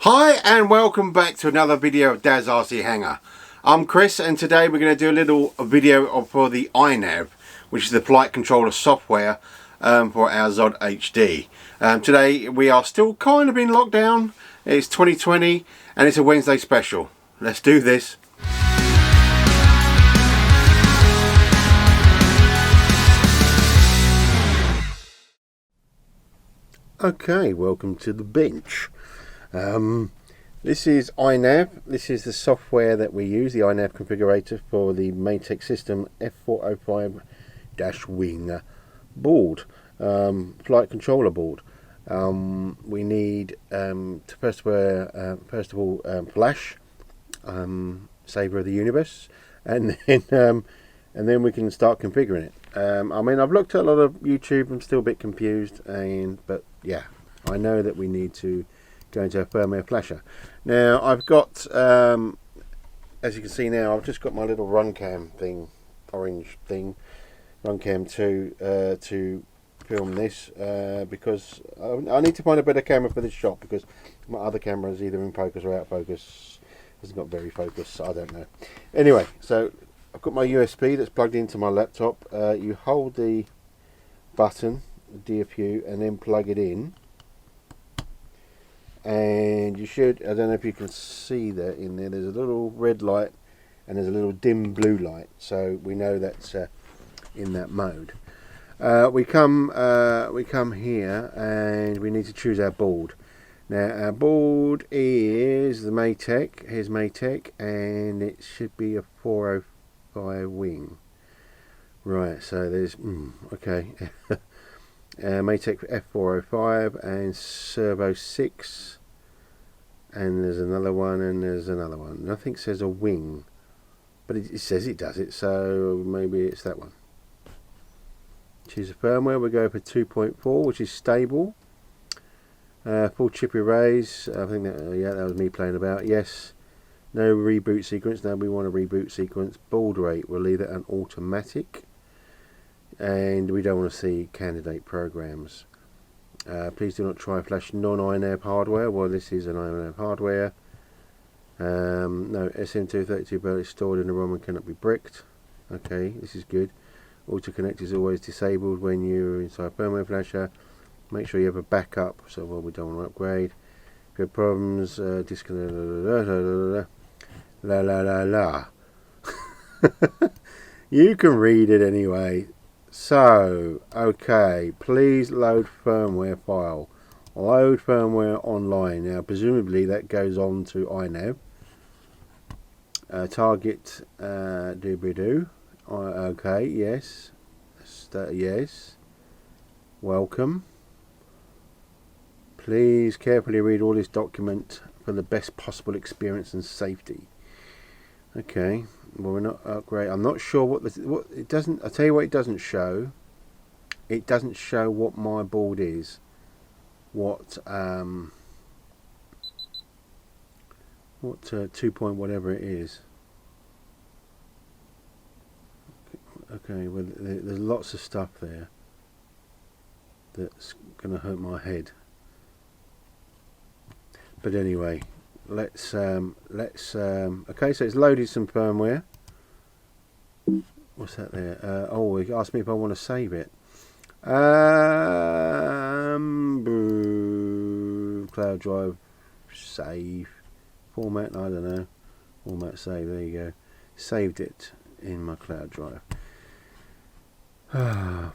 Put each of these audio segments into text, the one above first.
Hi and welcome back to another video of Dad's RC Hangar. I'm Chris and today we're going to do a little video for the INAV, which is the flight controller software for our ZOHD XL. Today we are still kind of in lockdown. It's 2020 and it's a Wednesday special. Let's do this. Okay, welcome to the bench. This is INAV. This is the software that we use, the INAV configurator for the Mateksys System F405-WING board, flight controller board. We need first of all Flash, Savior of the Universe, and then we can start configuring it. I mean, I've looked at a lot of YouTube. I'm still a bit confused, but yeah, I know that we need to go into a firmware flasher. Now I've got, as you can see now, I've just got my little Runcam thing, orange thing, Runcam 2 to film this because I need to find a better camera for this shot because my other camera is either in focus or out of focus. Hasn't got very focus, I don't know. Anyway, so I've got my USB that's plugged into my laptop. You hold the button, the DFU, and then plug it in. And you should, I don't know if you can see that in there, there's a little red light and there's a little dim blue light, so we know that's in that mode. We come here and we need to choose our board. Now our board is the Mateksys, here's Mateksys, and it should be a 405 wing. Right, so there's, okay. Mateksys F405 and Servo 6, and there's another one and there's another one. Nothing says a wing, but it says it does it, so maybe it's that one. Choose a firmware. We go for 2.4, which is stable. Full chip erase. I think that yeah, that was me playing about. Yes. No reboot sequence. No, we want a reboot sequence. Baud rate, we'll leave it an automatic. And we don't want to see candidate programs. Please do not try flash non-INAV hardware. Well, this is an INAV hardware. No, SM232 belt is stored in the ROM and cannot be bricked. Okay, this is good. Auto connect is always disabled when you're inside firmware flasher. Make sure you have a backup, so well, we don't want to upgrade. If you have problems, disconnect. La la la la. You can read it anyway. So, okay, please load firmware file. Load firmware online. Now, presumably that goes on to INAV. Target doobie-doo. Okay, yes. Yes. Welcome. Please carefully read all this document for the best possible experience and safety. Okay. Well, we're not great. I'm not sure what it doesn't. I'll tell you what it doesn't show. It doesn't show what my board is. What 2 point whatever it is. Okay. Well, there's lots of stuff there that's gonna hurt my head. But anyway. Let's okay, so it's loaded some firmware. What's that there? Oh, it asked me if I want to save it. Cloud drive, save, format, I don't know, format save, there you go. Saved it in my cloud drive.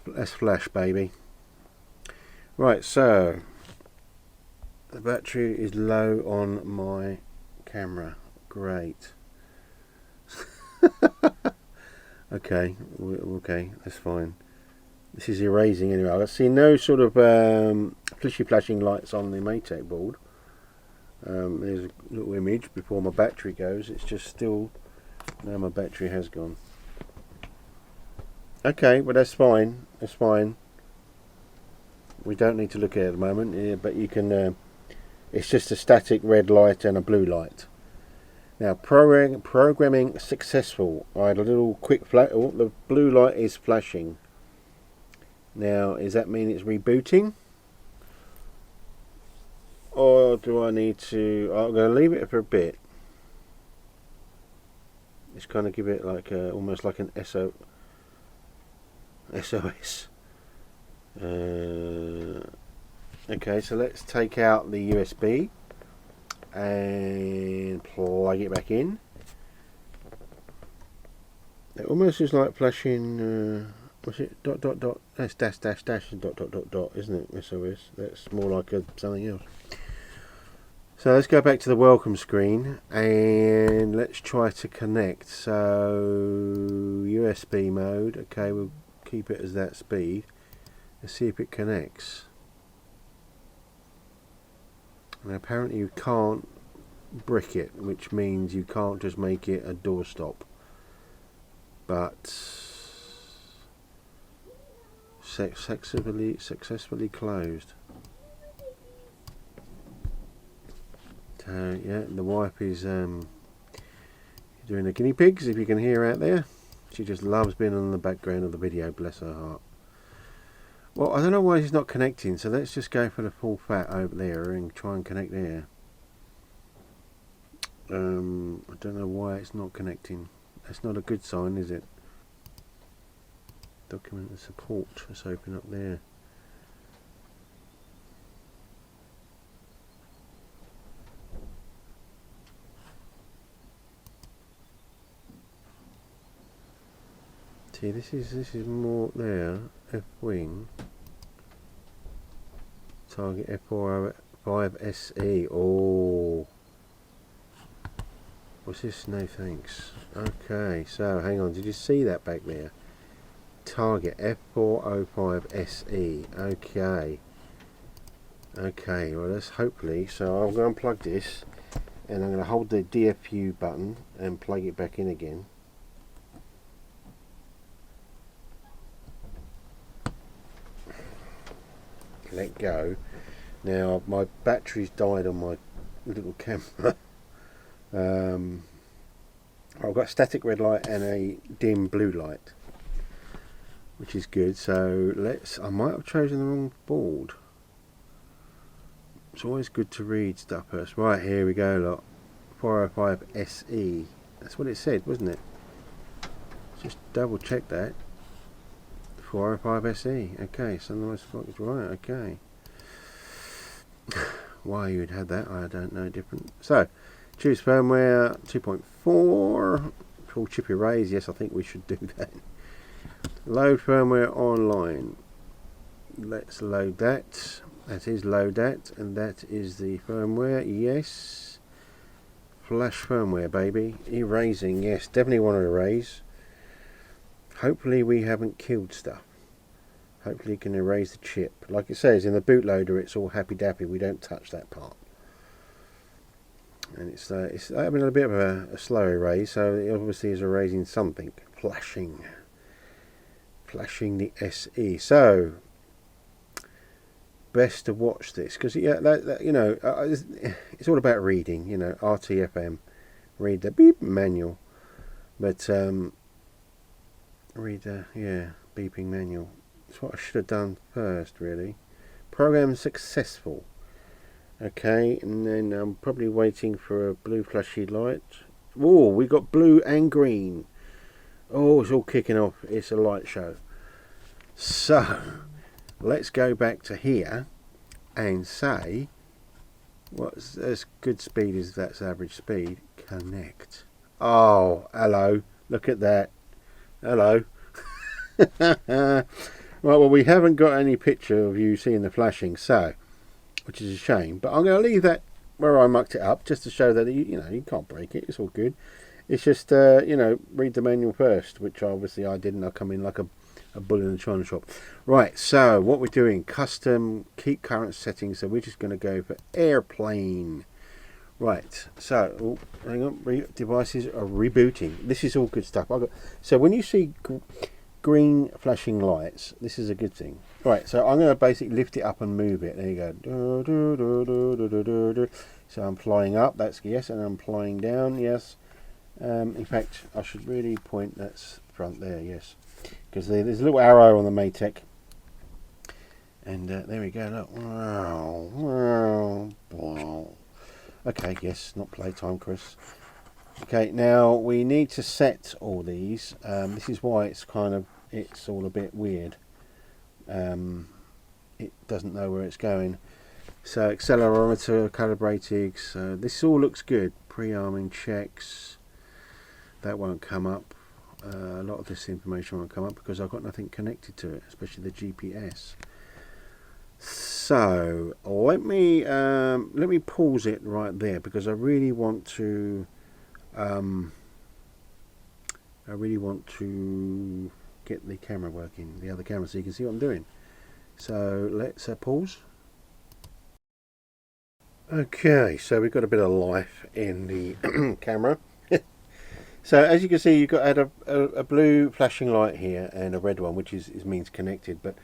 Let's flash, baby. Right, so the battery is low on my camera. Great. Okay, that's fine. This is erasing anyway. I see no sort of flashing lights on the Mateksys board. There's a little image before my battery goes. It's just still, now my battery has gone. Okay, well that's fine. That's fine. We don't need to look at it at the moment, yeah, but you can. It's just a static red light and a blue light. Now, programming successful. I had a little quick flash. Oh, the blue light is flashing. Now, does that mean it's rebooting? or do I need to? I'm going to leave it for a bit. Just kind of give it like almost like an SOS. Okay, so let's take out the USB and plug it back in. It almost is like flashing. What's it? Dot dot dot. That's dash dash dash and dot dot dot dot, isn't it? SOS. That's more like something else. So let's go back to the welcome screen and let's try to connect. So USB mode. Okay, we'll keep it as that speed. Let's see if it connects. And apparently you can't brick it, which means you can't just make it a doorstop. But successfully closed. So yeah, the wife is doing the guinea pigs, if you can hear out there. She just loves being on the background of the video, bless her heart. Well, I don't know why she's not connecting, so let's just go for the full fat over there and try and connect there. I don't know why it's not connecting. That's not a good sign, is it? Document and support. Let's open up there. See, this is more there. F-wing. Target F405-SE. Oh. What's this? No thanks. Okay, so hang on. Did you see that back there? Target F405-SE. Okay. Okay, well let's hopefully. So I'm going to unplug this and I'm going to hold the DFU button and plug it back in again. Let go. Now my battery's died on my little camera. I've got a static red light and a dim blue light, which is good. So I might have chosen the wrong board. It's always good to read stuff first. Right, here we go, look. 405 SE. That's what it said, wasn't it? Just double check that. 405 SE. Okay, Sunrise Fox is right. Okay. Why you'd had that, I don't know. Different. So, choose firmware 2.4. Full chip erase. Yes, I think we should do that. Load firmware online. Let's load that. That is load that, and that is the firmware. Yes. Flash firmware, baby. Erasing. Yes, definitely want to erase. Hopefully we haven't killed stuff. Hopefully you can erase the chip. Like it says in the bootloader, it's all happy dappy. We don't touch that part. And it's having a bit of a slow erase, so it obviously is erasing something. Flashing the SE. So best to watch this because yeah, you know, it's all about reading. You know, RTFM, read the beep manual, but read the beeping manual. That's what I should have done first, really. Program successful. Okay, and then I'm probably waiting for a blue flashy light. Oh, we got blue and green. Oh, it's all kicking off. It's a light show. So let's go back to here and say what's as good speed as that's average speed. Connect. Oh, hello. Look at that. Hello. Right, well, we haven't got any picture of you seeing the flashing, so, which is a shame. But I'm going to leave that where I mucked it up, just to show that you know you can't break it. It's all good. It's just you know, read the manual first, which obviously I didn't. I come in like a bull in the china shop. Right. So what we're doing, custom, keep current settings. So we're just going to go for airplane. Right. So oh, hang on. Devices are rebooting. This is all good stuff. So when you see green flashing lights, this is a good thing. Right, so I'm going to basically lift it up and move it. There you go. So I'm flying up, that's yes, and I'm flying down, yes. In fact, I should really point that's front there, yes, because there's a little arrow on the Mateksys, And there we go, look. Okay, yes, not playtime, Chris. Okay, now we need to set all these. This is why it's all a bit weird. It doesn't know where it's going. So accelerometer calibrated. So this all looks good. Pre-arming checks. That won't come up. A lot of this information won't come up because I've got nothing connected to it, especially the GPS. So let me pause it right there because I really want to get the camera working, the other camera, so you can see what I'm doing. So let's pause. Okay, so we've got a bit of life in the camera. So as you can see, you've got a blue flashing light here and a red one, which means connected. But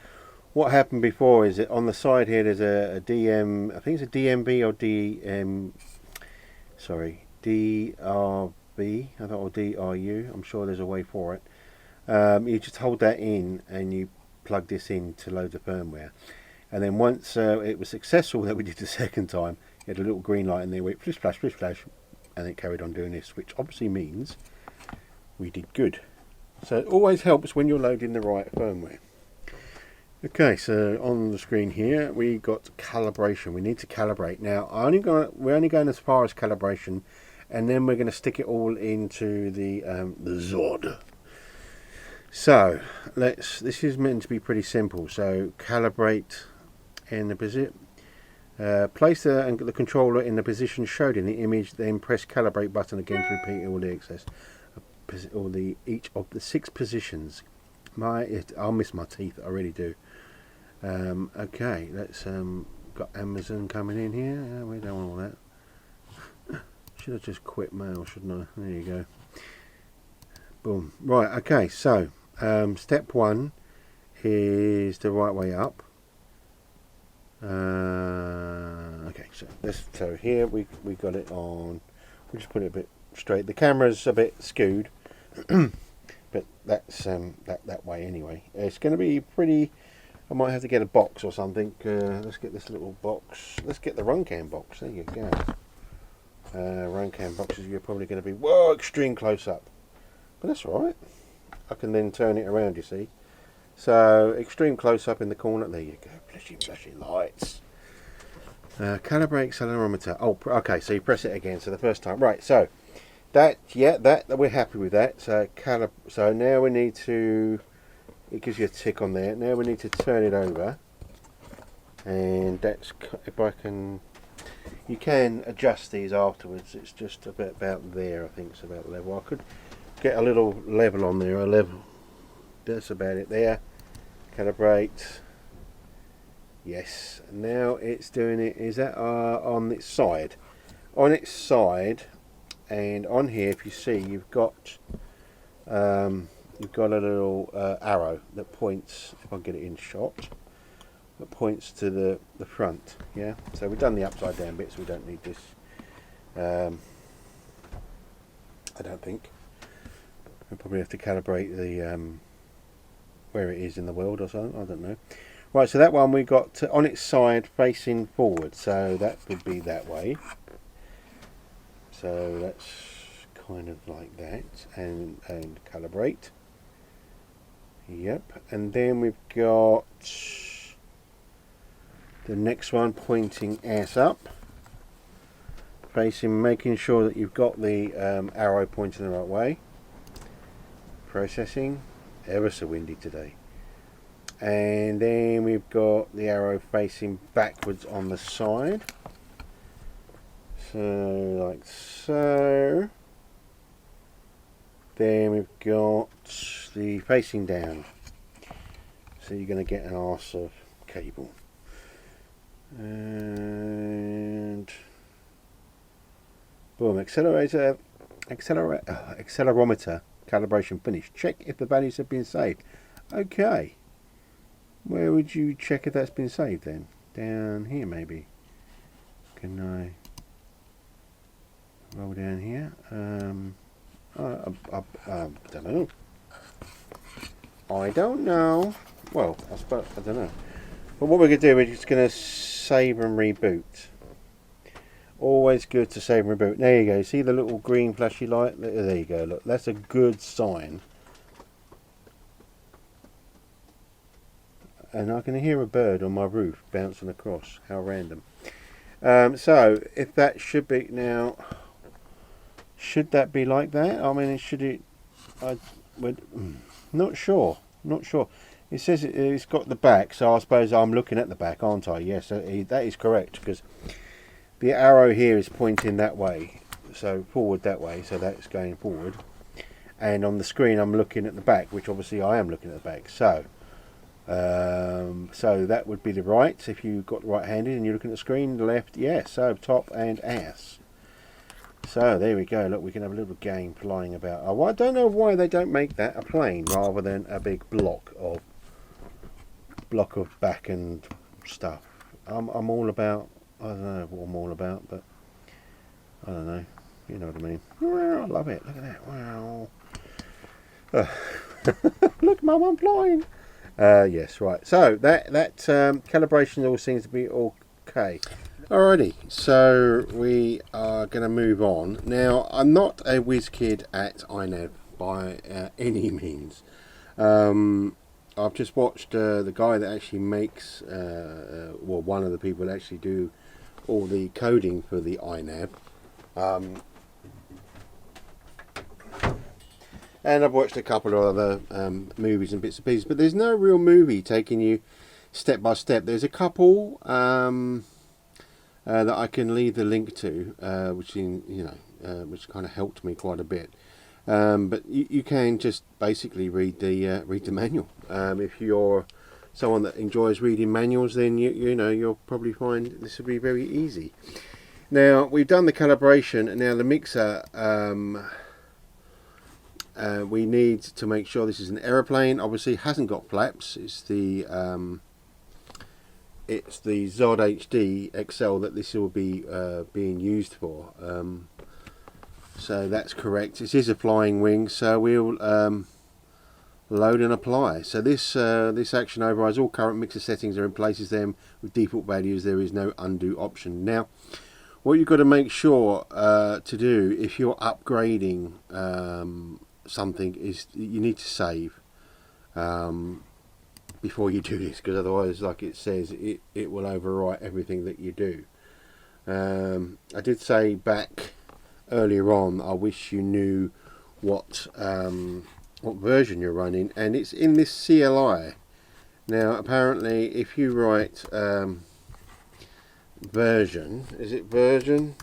what happened before is that on the side here there's a DM, I think it's a DMB or DRB, I thought, or DRU. I'm sure there's a way for it. You just hold that in and you plug this in to load the firmware. And then once it was successful that we did the second time, it had a little green light in there, went flish flash, and it carried on doing this, which obviously means we did good. So it always helps when you're loading the right firmware. Okay, so on the screen here we got calibration. We need to calibrate. Now we're only going as far as calibration, and then we're going to stick it all into the ZOHD. So this is meant to be pretty simple. So calibrate in the position. Place the controller in the position showed in the image, then press calibrate button again to repeat all the each of the 6 positions. I'll miss my teeth, I really do. Okay, let's got Amazon coming in here. We don't want all that. Should have just quit mail, shouldn't I? There you go. Boom. Right. Okay. So step 1 is the right way up. Okay, so here we got it on. We'll just put it a bit straight. The camera's a bit skewed, but that's that way anyway. It's going to be pretty. I might have to get a box or something. Let's get this little box. Let's get the Runcam box. There you go. Runcam boxes. You're probably going to be extreme close up, but that's all right. I can then turn it around. You see. So extreme close up in the corner. There you go. Flashing lights. Calibrate accelerometer. Oh, okay. So you press it again. So the first time, right? So that we're happy with that. So So now we need to. It gives you a tick on there. Now we need to turn it over, and that's if I can. You can adjust these afterwards. It's just a bit about there. I think it's about level. I could get a little level on there. A level. That's about it there. Calibrate. Yes. Now it's doing it. Is that on its side? On its side, and on here, if you see, you've got a little arrow that points. If I can get it in shot, that points to the front. Yeah. So we've done the upside down bit, so we don't need this. I don't think. We'll probably have to calibrate the where it is in the world or something. I don't know. Right, so that one we got on its side facing forward, so that would be that way. So that's kind of like that, and calibrate. Yep, and then we've got the next one pointing ass up, facing, making sure that you've got the arrow pointing the right way. Processing. Ever so windy today. And then we've got the arrow facing backwards on the side, so like so. Then we've got the facing down, so you're going to get an arse of cable. And boom, accelerometer calibration finished. Check if the values have been saved. Okay, where would you check if that's been saved then? Down here maybe. Can I roll down here? I don't know. I don't know. Well, I suppose I don't know. But what we're going to do, we're just going to save and reboot. Always good to save and reboot. There you go. See the little green flashy light? There you go. Look, that's a good sign. And I can hear a bird on my roof bouncing across. How random. So if that should be now, should that be like that? I mean, should it? I would. Not sure. Not sure. It says it's got the back, so I suppose I'm looking at the back, aren't I? Yes, that is correct, because the arrow here is pointing that way, so forward that way, so that's going forward. And on the screen I'm looking at the back, which obviously I am looking at the back. So so that would be the right, if you've got right-handed and you're looking at the screen. The left, yes, so top and ass. So there we go. Look, we can have a little game flying about. Oh, I don't know why they don't make that a plane rather than a big block of back and stuff. I'm all about, I don't know what I'm all about, but I don't know, you know what I mean. I love it. Look at that. Wow. Look, Mum, I'm flying. Yes, right. So that calibration all seems to be okay. Alrighty, so we are going to move on. Now, I'm not a whiz kid at INAV by any means. I've just watched the guy that actually makes, well, one of the people that actually do all the coding for the INAV. And I've watched a couple of other movies and bits and pieces, but there's no real movie taking you step by step. There's a couple that I can leave the link to, which which kind of helped me quite a bit. But you can just basically read the manual. If you're someone that enjoys reading manuals, then you'll probably find this will be very easy. Now we've done the calibration, and now the mixer. We need to make sure this is an aeroplane. Obviously, it hasn't got flaps. It's the ZOHD XL that this will be being used for. So that's correct. This is a flying wing, so we'll load and apply. So this action overrides all current mixer settings and replaces them with default values. There is no undo option. Now, what you've got to make sure to do if you're upgrading something is you need to save before you do this, because otherwise, like it says, it will overwrite everything that you do. I did say back earlier on, I wish you knew what version you're running, and it's in this CLI. Now apparently if you write version, is it version?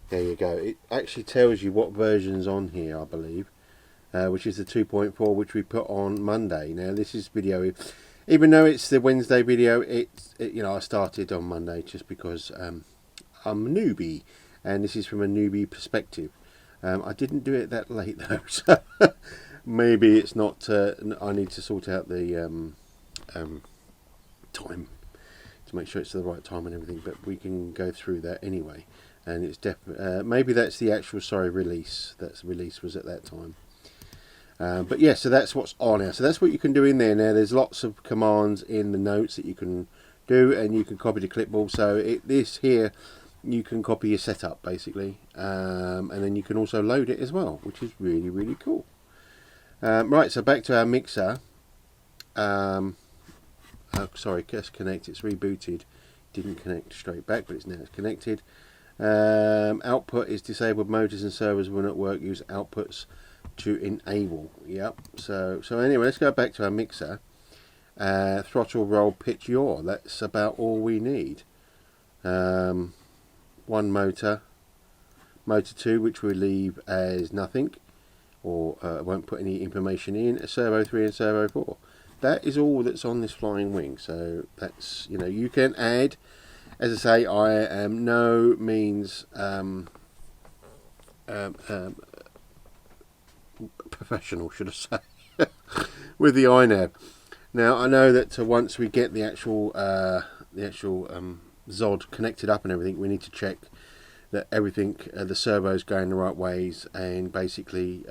There you go. It actually tells you what version's on here, I believe, which is the 2.4, which we put on Monday. Now this is video, even though it's the Wednesday video, I started on Monday just because I'm a newbie, and this is from a newbie perspective. I didn't do it that late though, so maybe it's not. I need to sort out the time to make sure it's the right time and everything. But we can go through that anyway. And it's maybe that's the actual release. That's release was at that time. But yeah, so that's what's on here. So that's what you can do in there. Now there's lots of commands in the notes that you can do, and you can copy the clipboard. So this here, you can copy your setup basically, and then you can also load it as well, which is really, really cool. Right, so back to our mixer. Oh, sorry, just connect. It's rebooted. Didn't connect straight back, but it's connected. Output is disabled. Motors and servers will not work. Use outputs to enable. Yep. So anyway, let's go back to our mixer. Throttle, roll, pitch, yaw. That's about all we need. One motor, motor 2, which we leave as nothing, or won't put any information in. A servo 3 and servo 4. That is all that's on this flying wing. So that's, you can add. As I say, I am no means professional, should I say, with the INAV. Now I know that once we get the actual ZOHD connected up and everything, we need to check that everything, the servo's going the right ways, and basically,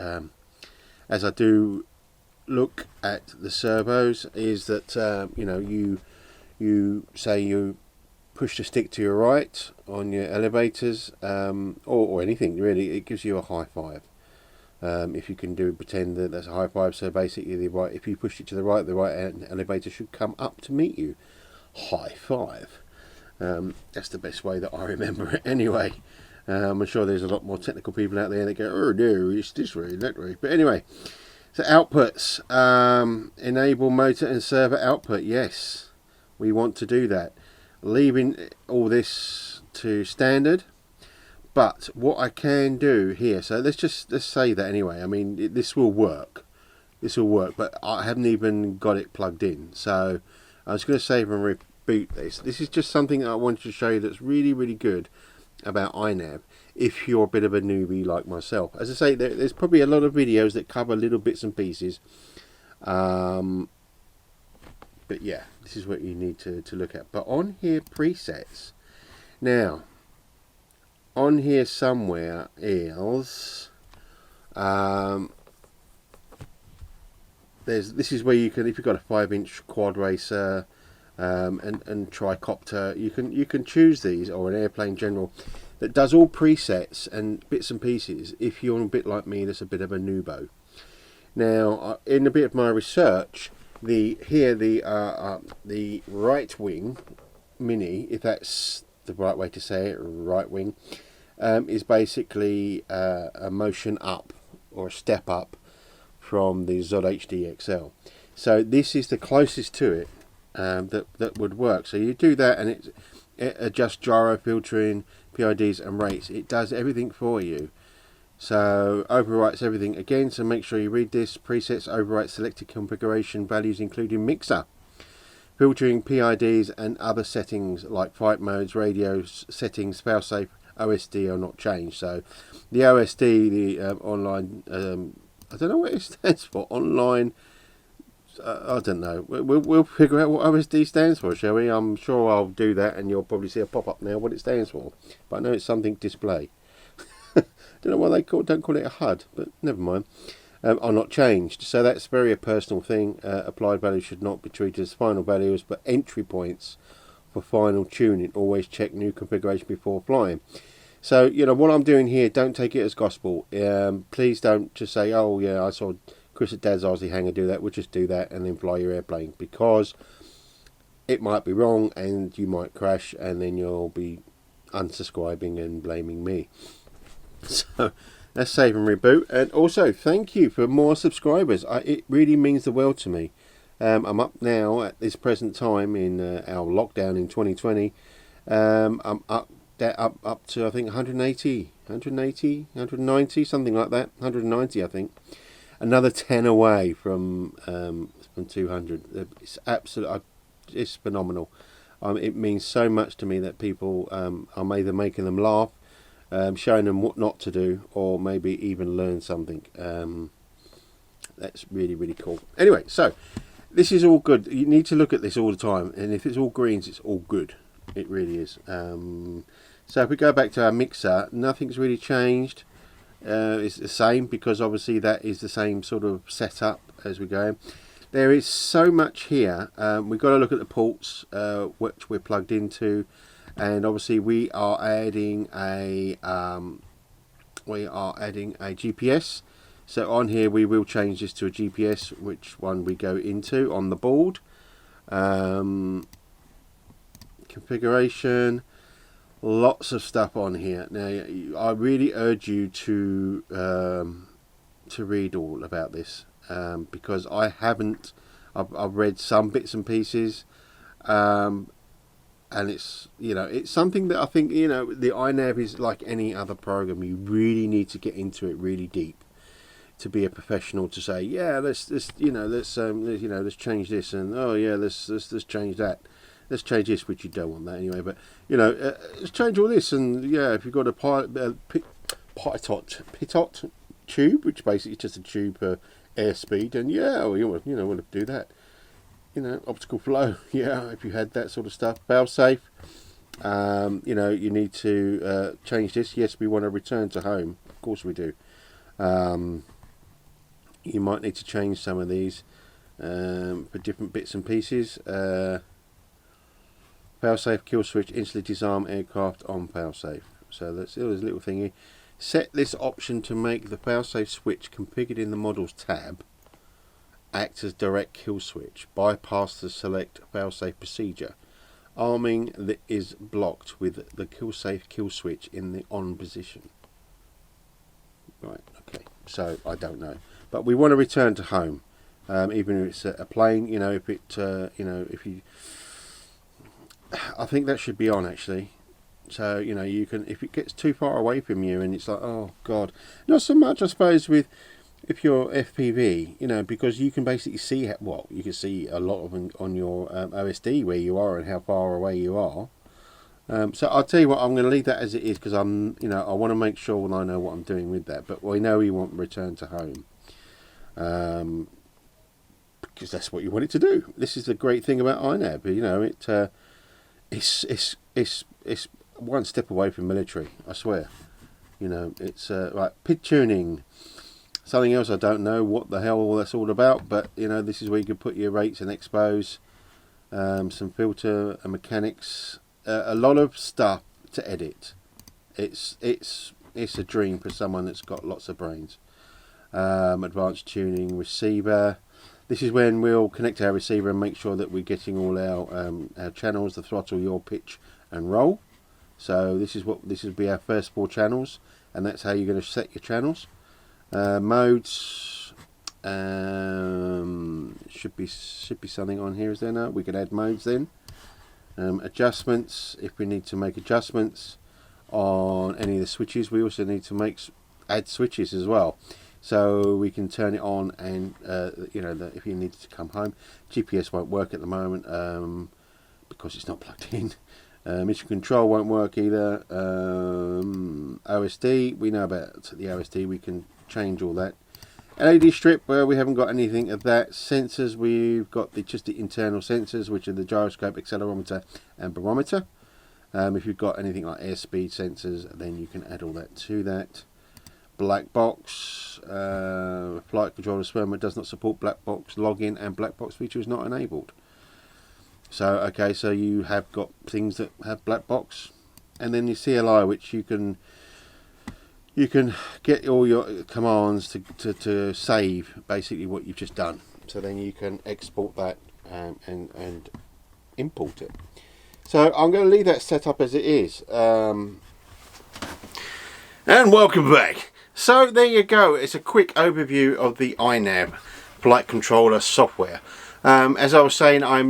as I do look at the servos is that you know, you say you push the stick to your right on your elevators, or anything really. It gives you a high five. If you can pretend that that's a high five. So basically, the right, if you push it to the right elevator should come up to meet you. High five. That's the best way that I remember it anyway. I'm sure there's a lot more technical people out there that go, oh no, it's this way, that way. But anyway, so outputs, enable motor and server output. Yes, we want to do that. Leaving all this to standard. But what I can do here, so let's say that anyway. I mean, this will work. This will work, but I haven't even got it plugged in. So I was going to save and reboot this. This is just something that I wanted to show you that's really, really good about INAV if you're a bit of a newbie like myself. As I say, there's probably a lot of videos that cover little bits and pieces. But yeah, this is what you need to look at. But on here, presets. Now, on here somewhere is this is where you can, if you've got a 5-inch quad racer and tricopter, you can choose these, or an airplane general that does all presets and bits and pieces. If you're a bit like me, that's a bit of a noobo. Now, in a bit of my research, the right wing mini, if that's the right way to say it, right wing, is basically a motion up or a step up from the ZOHD XL. So this is the closest to it that would work. So you do that, and it adjusts gyro filtering, PIDs and rates. It does everything for you. So overwrites everything again. So make sure you read this. Presets overwrite selected configuration values including mixer, filtering, PIDs and other settings like flight modes, radio settings, failsafe, OSD are not changed. So the OSD, the online, I don't know what it stands for. Online, I don't know. We'll figure out what OSD stands for, shall we? I'm sure I'll do that, and you'll probably see a pop up now what it stands for. But I know it's something display. Don't know why they don't call it a HUD, but never mind. Are not changed. So that's very a personal thing. Applied values should not be treated as final values, but entry points for final tuning. Always check new configuration before flying. So, you know, what I'm doing here, don't take it as gospel. Please don't just say, oh yeah, I saw Chris at Dad's Aussie Hangar do that. We'll just do that and then fly your airplane, because it might be wrong and you might crash, and then you'll be unsubscribing and blaming me. So let's save and reboot. And also, thank you for more subscribers. It really means the world to me. I'm up now at this present time in our lockdown in 2020. I'm up to I think 180, 190, something like that. 190, I think. Another 10 away from 200. It's absolute. It's phenomenal. It means so much to me that people, I'm either making them laugh, showing them what not to do, or maybe even learn something. That's really, really cool. Anyway, so this is all good. You need to look at this all the time, and if it's all greens, it's all good. It really is. So if we go back to our mixer, nothing's really changed. It's the same, because obviously that is the same sort of setup as we go. There is so much here. We've got to look at the ports which we're plugged into, and obviously we are adding a GPS. So on here we will change this to a GPS, which one we go into on the board. Configuration, lots of stuff on here. Now I really urge you to read all about this, because I haven't. I've read some bits and pieces, and it's, you know, it's something that I think, you know, the INAV is like any other program. You really need to get into it really deep to be a professional, to say, yeah, let's change this, and oh yeah, let's change that. Let's change this, which you don't want that anyway. But you know, let's change all this, and yeah, if you've got a pitot tube, which basically is just a tube for airspeed, and yeah, well, you want to do that. You know, optical flow, yeah, if you had that sort of stuff. Fail safe. You know, you need to change this. Yes, we want to return to home. Of course we do. you might need to change some of these for different bits and pieces. Failsafe kill switch instantly disarm aircraft on failsafe. So that's a little thingy. Set this option to make the failsafe switch configured in the models tab act as direct kill switch. Bypass the select failsafe procedure. Arming that is blocked with the failsafe kill switch in the on position. Right, okay, so I don't know, but we want to return to home, even if it's a plane. You know, if it, you know, if you, I think that should be on actually. So you know, you can, if it gets too far away from you and it's like, oh god, not so much I suppose with if you're FPV, you know, because you can basically see well, you can see a lot of them on your OSD where you are and how far away you are. So I'll tell you what, I'm going to leave that as it is because I'm, you know, I want to make sure that I know what I'm doing with that. But we know we want return to home, because that's what you want it to do. This is the great thing about INAV. You know, it's one step away from military. I swear. You know, it's like PID tuning. Something else I don't know what the hell that's all about, but you know, this is where you can put your rates and expos, some filter and mechanics. A lot of stuff to edit. It's a dream for someone that's got lots of brains. Advanced tuning, receiver. This is when we'll connect our receiver and make sure that we're getting all our channels, the throttle, yaw, pitch, and roll. So this will be our first 4 channels, and that's how you're going to set your channels. Modes. Should be something on here, is there? No, we can add modes then. Adjustments, if we need to make adjustments on any of the switches, we also need to add switches as well, so we can turn it on and you know, if you need to come home. GPS won't work at the moment because it's not plugged in. Mission control won't work either. OSD, we know about the OSD, we can change all that. LED strip, well, we haven't got anything of that. Sensors, we've got just the internal sensors, which are the gyroscope, accelerometer and barometer. If you've got anything like airspeed sensors, then you can add all that to that. Black box, flight controller firmware does not support black box login, and black box feature is not enabled. So okay, so you have got things that have black box, and then your CLI, which you can get all your commands to save basically what you've just done. So then you can export that and import it. So I'm going to leave that set up as it is. And welcome back. So there you go. It's a quick overview of the INAV Flight Controller software. As I was saying, I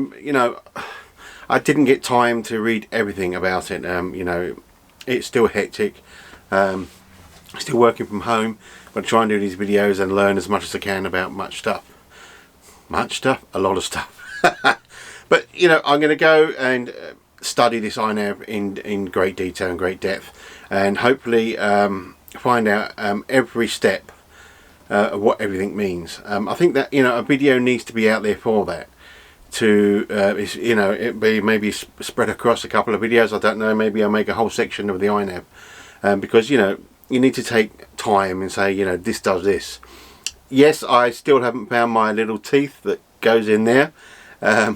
didn't get time to read everything about it. You know, it's still hectic. Still working from home, but try and do these videos and learn as much as I can about much stuff, a lot of stuff. But you know, I'm going to go and study this INAV in great detail and great depth, and hopefully find out every step of what everything means. I think that, you know, a video needs to be out there for that. To you know, it be maybe spread across a couple of videos. I don't know. Maybe I'll make a whole section of the INAV, because you know, you need to take time and say, you know, this does this. Yes, I still haven't found my little teeth that goes in there.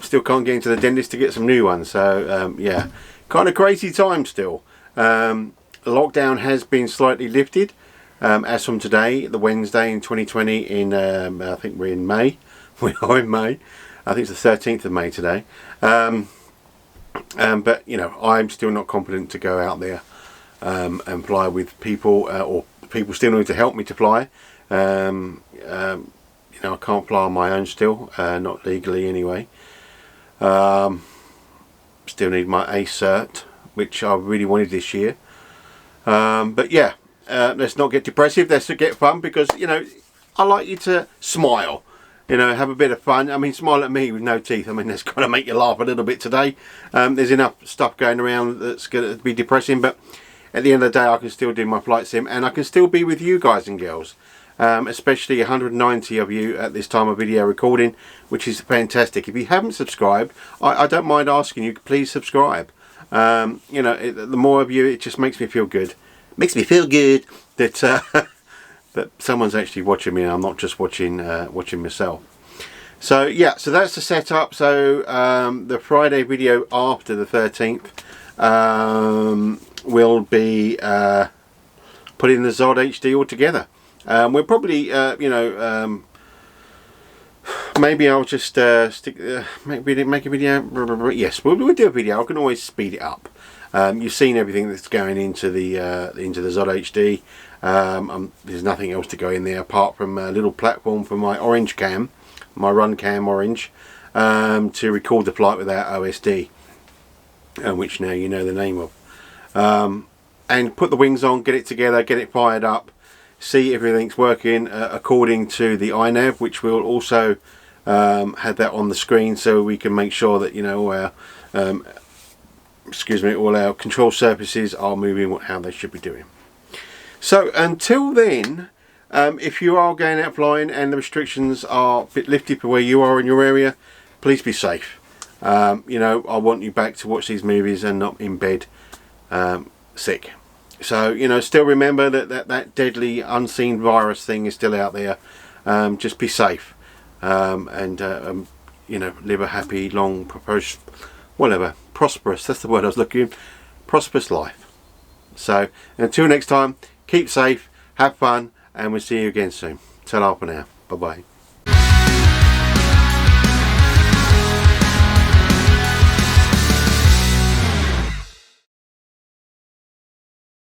Still can't get into the dentist to get some new ones. So yeah, kind of crazy time still. The lockdown has been slightly lifted as from today, the Wednesday in 2020. In I think we're in May. We are in May. I think it's the 13th of May today. But you know, I'm still not confident to go out there and fly with people, or people still need to help me to fly. You know, I can't fly on my own still, not legally anyway. Still need my A cert, which I really wanted this year. But yeah, let's not get depressive, let's get fun, because you know, I like you to smile, you know, have a bit of fun. I mean, smile at me with no teeth. I mean, that's got to make you laugh a little bit today. There's enough stuff going around that's going to be depressing, but at the end of the day, I can still do my flight sim, and I can still be with you guys and girls, especially 190 of you at this time of video recording, which is fantastic. If you haven't subscribed, I don't mind asking you, please subscribe. You know, the more of you, it just makes me feel good. Makes me feel good that but someone's actually watching me, and I'm not just watching myself. So yeah, so that's the setup. So the Friday video after the 13th will be putting the ZOHD XL all together. We'll probably maybe I'll just make a video. Yes, we'll do a video. I can always speed it up. You've seen everything that's going into the ZOHD XL. There's nothing else to go in there apart from a little platform for my orange cam, my run cam orange, to record the flight without OSD, which now you know the name of. And put the wings on, get it together, get it fired up, see if everything's working according to the INAV, which will also have that on the screen, so we can make sure that, you know, all our control surfaces are moving how they should be doing. So until then, if you are going out flying and the restrictions are a bit lifted for where you are in your area, please be safe. You know, I want you back to watch these movies and not in bed sick. So, you know, still remember that deadly unseen virus thing is still out there. Just be safe, and you know, live a happy, long, prosperous, that's the word I was looking for, prosperous life. So until next time, keep safe, have fun, and we'll see you again soon. Ta-ra for now. Bye bye.